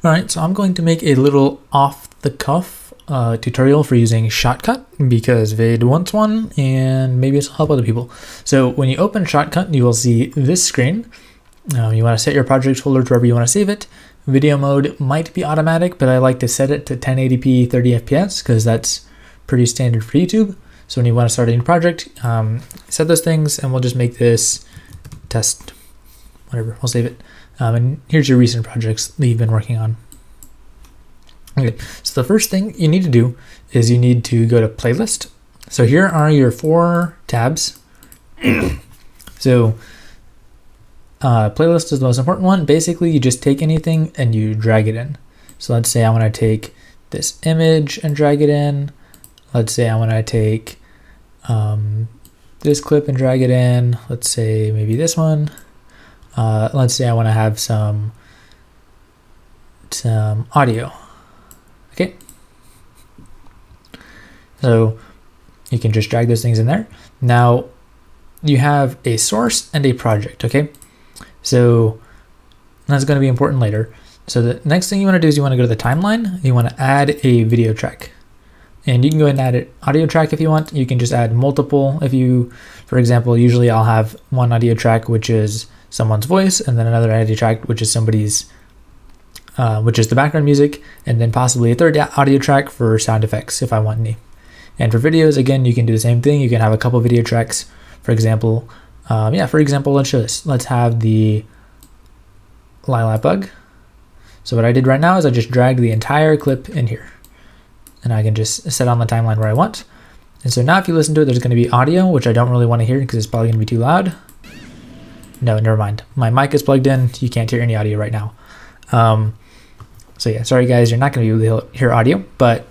Alright, so I'm going to make a little off-the-cuff tutorial for using Shotcut because Vade wants one and maybe it'll help other people. So when you open Shotcut, you will see this screen. You want to set your project folder to wherever you want to save it. Video mode might be automatic, but I like to set it to 1080p 30 FPS because that's pretty standard for YouTube. So when you want to start a new project, set those things and we'll just make this test, whatever, we'll save it. And here's your recent projects that you've been working on. Okay, so the first thing you need to do is you need to go to playlist. So here are your 4 tabs. So playlist is the most important one. Basically, you just take anything and you drag it in. So let's say I want to take this image and drag it in. Let's say I want to take this clip and drag it in. Let's say maybe this one. Let's say I want to have some audio. Okay. So you can just drag those things in there. Now you have a source and a project. Okay. So that's going to be important later. So the next thing you want to do is you want to go to the timeline. You want to add a video track. And you can go ahead and add an audio track if you want. You can just add multiple. If you, for example, usually I'll have one audio track, which is someone's voice, and then another audio track, which is somebody's, which is the background music, and then possibly a third audio track for sound effects if I want any. And for videos, again, you can do the same thing. You can have a couple video tracks. For example, for example, let's show this. Let's have the lilac bug. So what I did right now is I just dragged the entire clip in here. And I can just set on the timeline where I want. And so now if you listen to it, there's going to be audio, which I don't really want to hear because it's probably going to be too loud. No, never mind. My mic is plugged in. You can't hear any audio right now. So yeah, sorry guys, you're not going to be able to hear audio, but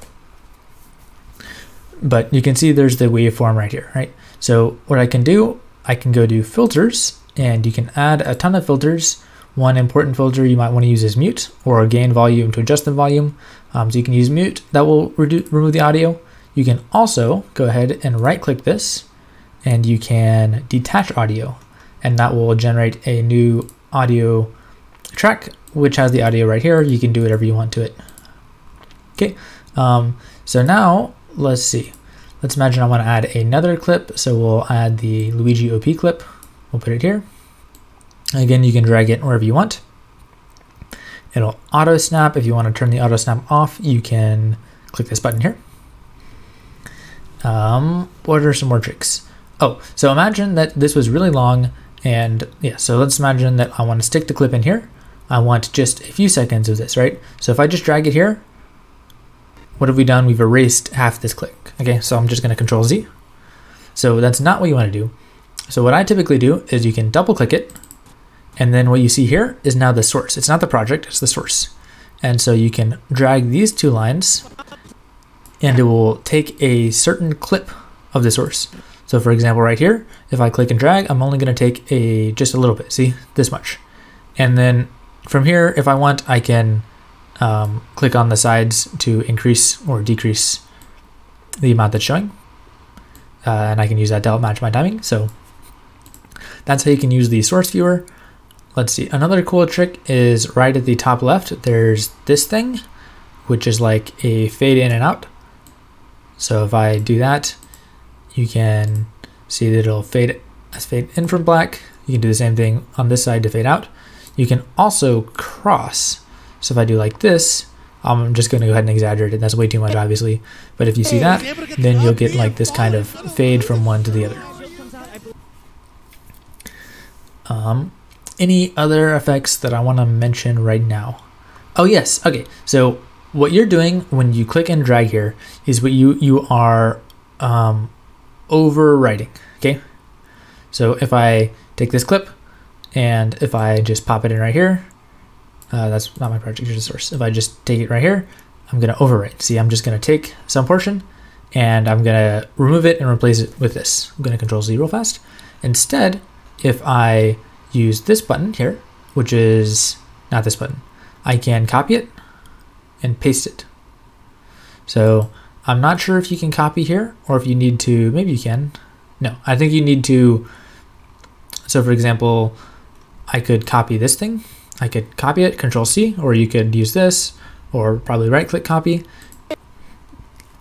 you can see there's the waveform right here, right? So what I can do, I can go to filters and you can add a ton of filters. One important filter you might want to use is mute or gain volume to adjust the volume. So you can use mute, that will remove the audio. You can also go ahead and right click this and you can detach audio, and that will generate a new audio track which has the audio right here. You can do whatever you want to it. Okay, so now let's see. Let's imagine I want to add another clip. So we'll add the Luigi OP clip. We'll put it here. Again, you can drag it wherever you want. It'll auto snap. If you want to turn the auto snap off, you can click this button here. What are some more tricks? Oh, so imagine that this was really long, and yeah, so let's imagine that I want to stick the clip in here. I want just a few seconds of this, right? So if I just drag it here, what have we done? We've erased half this clip. Okay, so I'm just going to Control Z. So that's not what you want to do. So what I typically do is you can double click it, and then what you see here is now the source. It's not the project, it's the source. And so you can drag these 2 lines and it will take a certain clip of the source. So for example, right here, if I click and drag, I'm only going to take just a little bit, see, this much. And then from here, if I want, I can click on the sides to increase or decrease the amount that's showing. And I can use that to help match my timing. So that's how you can use the source viewer. Let's see, another cool trick is right at the top left, there's this thing, which is like a fade in and out. So if I do that, you can see that it'll fade in from black. You can do the same thing on this side to fade out. You can also cross. So if I do like this, I'm just going to go ahead and exaggerate it. That's way too much, obviously. But if you see that, then you'll get like this kind of fade from one to the other. Any other effects that I want to mention right now? Oh yes, okay. So what you're doing when you click and drag here is what you are overwriting, okay? So if I take this clip and if I just pop it in right here, that's not my project, here's the source. If I just take it right here, I'm gonna overwrite. See, I'm just gonna take some portion and I'm gonna remove it and replace it with this. I'm gonna Control Z real fast. Instead, if I use this button here, which is not this button, I can copy it and paste it. So I'm not sure if you can copy here or if you need to, maybe you can. No, I think you need to. So for example, I could copy this thing I could copy it, Control C, or you could use this, or probably right click copy.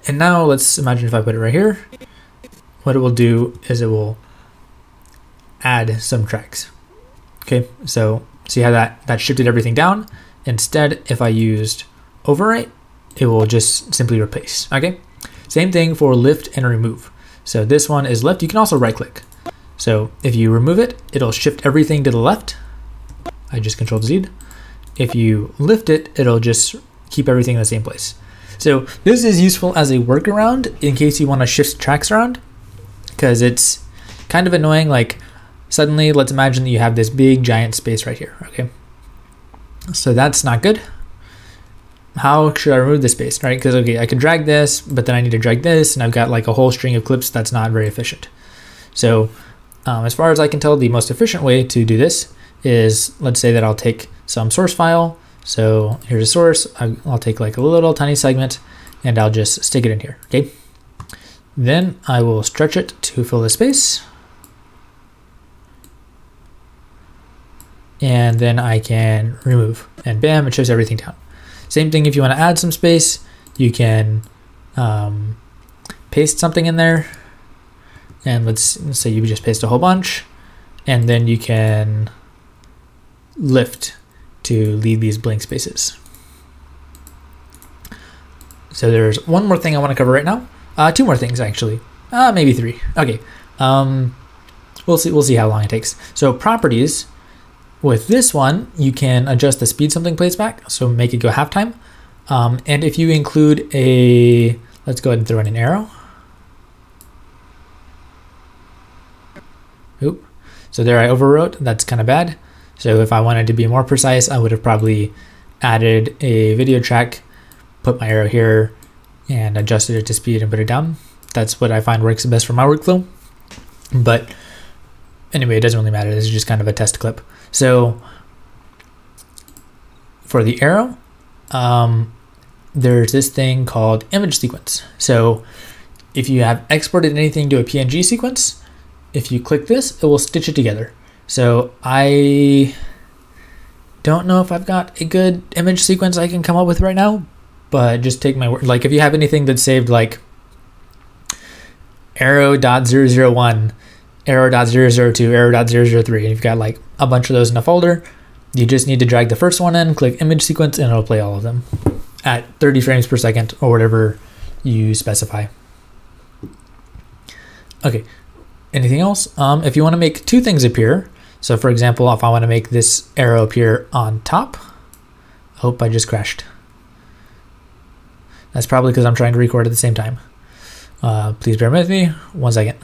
And now let's imagine if I put it right here, what it will do is it will add some tracks. Okay, so see how that shifted everything down? Instead, if I used overwrite, it will just simply replace, okay? Same thing for lift and remove. So this one is left, you can also right click. So if you remove it, it'll shift everything to the left. I just Control Z. If you lift it, it'll just keep everything in the same place. So this is useful as a workaround in case you want to shift tracks around, because it's kind of annoying. Like suddenly, let's imagine that you have this big giant space right here, okay? So that's not good. How should I remove this space, right? Because okay, I could drag this, but then I need to drag this, and I've got like a whole string of clips that's not very efficient. So as far as I can tell, the most efficient way to do this is, let's say that I'll take some source file. So here's a source. I'll take like a little tiny segment and I'll just stick it in here, okay? Then I will stretch it to fill the space. And then I can remove, and bam, it shows everything down. Same thing if you want to add some space, you can paste something in there. And let's say you just paste a whole bunch, and then you can lift to leave these blank spaces. So there's one more thing I want to cover right now. Two more things actually, maybe three. Okay, we'll see how long it takes. So properties, with this one, you can adjust the speed something plays back, so make it go halftime. And if you include a, let's go ahead and throw in an arrow. Oop. So there I overwrote, that's kind of bad. So if I wanted to be more precise, I would have probably added a video track, put my arrow here, and adjusted it to speed and put it down. That's what I find works the best for my workflow. But anyway, it doesn't really matter. This is just kind of a test clip. So for the arrow, there's this thing called image sequence. So if you have exported anything to a PNG sequence, if you click this, it will stitch it together. So I don't know if I've got a good image sequence I can come up with right now, but just take my word. Like if you have anything that's saved like arrow.001, arrow.002, arrow.003, and you've got like a bunch of those in a folder, you just need to drag the first one in, click image sequence, and it'll play all of them at 30 frames per second or whatever you specify. Okay, anything else? If you want to make two things appear, so for example, if I want to make this arrow appear on top, oh, I just crashed. That's probably because I'm trying to record at the same time. Please bear with me, 1 second.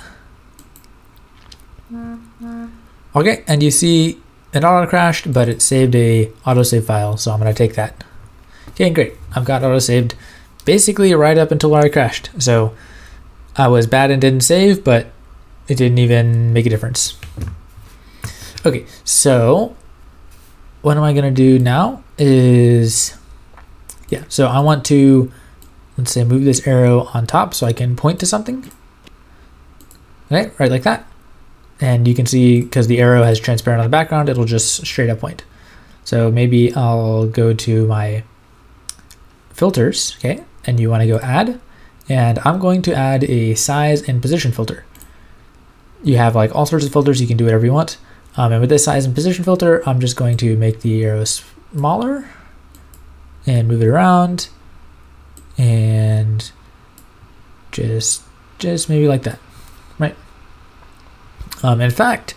Okay, and you see it auto crashed, but it saved a autosave file, so I'm gonna take that. Okay, great. I've got autosaved basically right up until where I crashed. So I was bad and didn't save, but it didn't even make a difference. Okay, so what am I gonna do now is, yeah, so I want to, let's say, move this arrow on top so I can point to something. Okay, right like that. And you can see, because the arrow has transparent on the background, it'll just straight up point. So maybe I'll go to my filters, okay? And you wanna go add, and I'm going to add a size and position filter. You have like all sorts of filters, you can do whatever you want. And with this size and position filter, I'm just going to make the arrow smaller and move it around, and just maybe like that, right? In fact,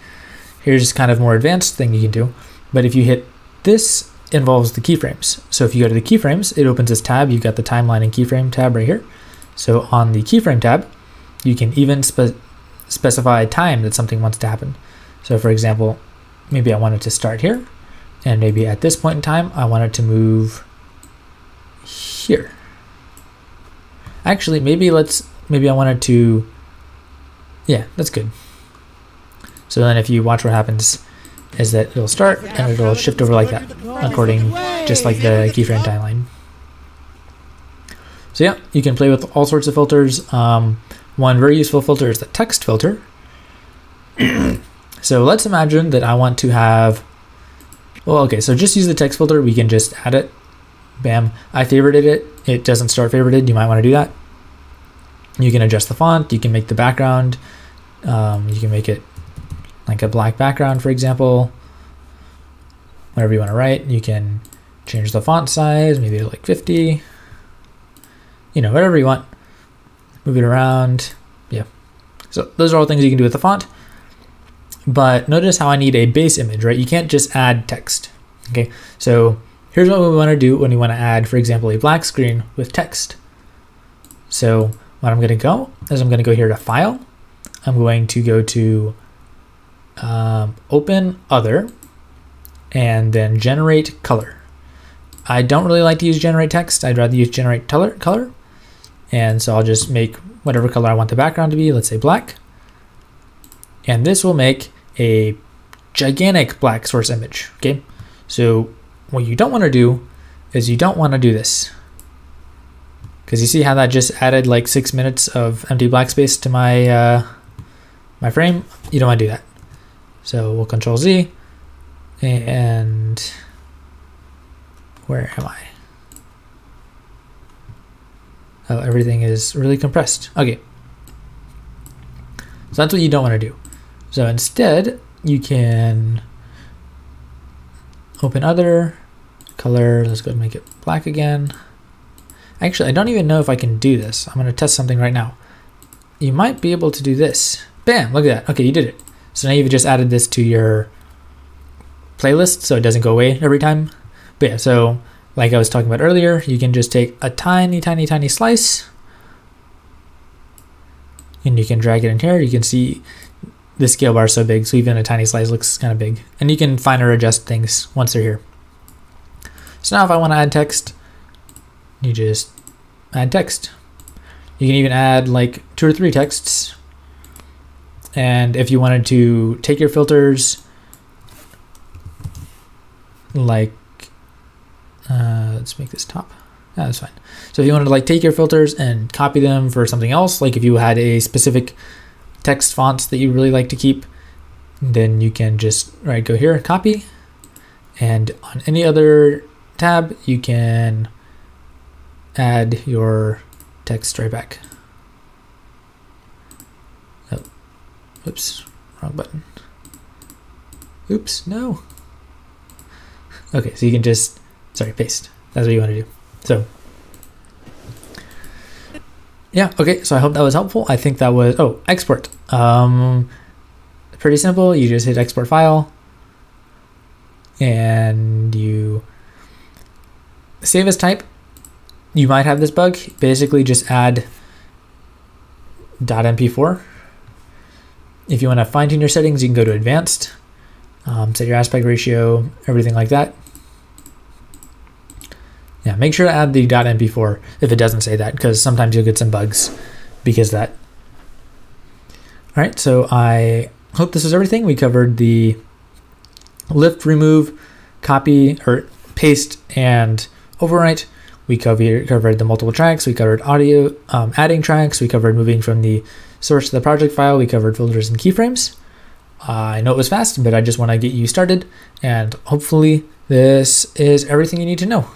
here's kind of more advanced thing you can do, but if you hit this, involves the keyframes. So if you go to the keyframes, it opens this tab. You've got the timeline and keyframe tab right here. So on the keyframe tab, you can even specify time that something wants to happen. So for example, maybe I want it to start here, and maybe at this point in time, I want it to move here. Actually, maybe I want it to, yeah, that's good. So then if you watch what happens is that it'll start and it'll shift over like that, according, just like the keyframe timeline. So yeah, you can play with all sorts of filters. One very useful filter is the text filter. So let's imagine that I want to have Well, okay, so just use the text filter. We can just add it. Bam. I favorited it. It doesn't start favorited. You might want to do that. You can adjust the font. You can make the background. You can make it like a black background, for example. Whatever you want to write. You can change the font size, maybe to like 50. You know, whatever you want. Move it around. Yeah. So those are all things you can do with the font. But notice how I need a base image, right? You can't just add text. Okay, so here's what we want to do when we want to add, for example, a black screen with text. So what I'm going to go is I'm going to go here to File. I'm going to go to Open Other, and then Generate Color. I don't really like to use Generate Text. I'd rather use Generate Color. And so I'll just make whatever color I want the background to be. Let's say black. And this will make a gigantic black source image, okay? So what you don't want to do is you don't want to do this. Because you see how that just added like 6 minutes of empty black space to my my frame? You don't want to do that. So we'll Control Z, and where am I? Oh, everything is really compressed. Okay. So that's what you don't want to do. So instead, you can open Other, Color, let's go and make it black again. Actually, I don't even know if I can do this. I'm going to test something right now. You might be able to do this. Bam, look at that. Okay, you did it. So now you've just added this to your playlist so it doesn't go away every time. But yeah, so like I was talking about earlier, you can just take a tiny, tiny, tiny slice and you can drag it in here. You can see the scale bar is so big, so even a tiny slice looks kind of big. And you can fine or adjust things once they're here. So now if I want to add text, you just add text. You can even add like 2 or 3 texts. And if you wanted to take your filters, like, let's make this top. Yeah, that's fine. So if you wanted to like take your filters and copy them for something else, like if you had a specific text fonts that you really like to keep, then you can just go here, copy, and on any other tab, you can add your text right back. Oh, oops, wrong button. Oops, no. Okay, so you can just, paste. That's what you want to do. So, yeah, okay, so I hope that was helpful. I think that was, export. Pretty simple. You just hit export file and you save as type. You might have this bug. Basically just add .mp4. If you want to fine tune your settings, you can go to advanced, set your aspect ratio, everything like that. Yeah, make sure to add the .mp4 if it doesn't say that, because sometimes you'll get some bugs because of that. All right, so I hope this was everything. We covered the lift, remove, copy, or paste, and overwrite. We covered the multiple tracks. We covered audio, adding tracks. We covered moving from the source to the project file. We covered filters and keyframes. I know it was fast, but I just want to get you started, and hopefully this is everything you need to know.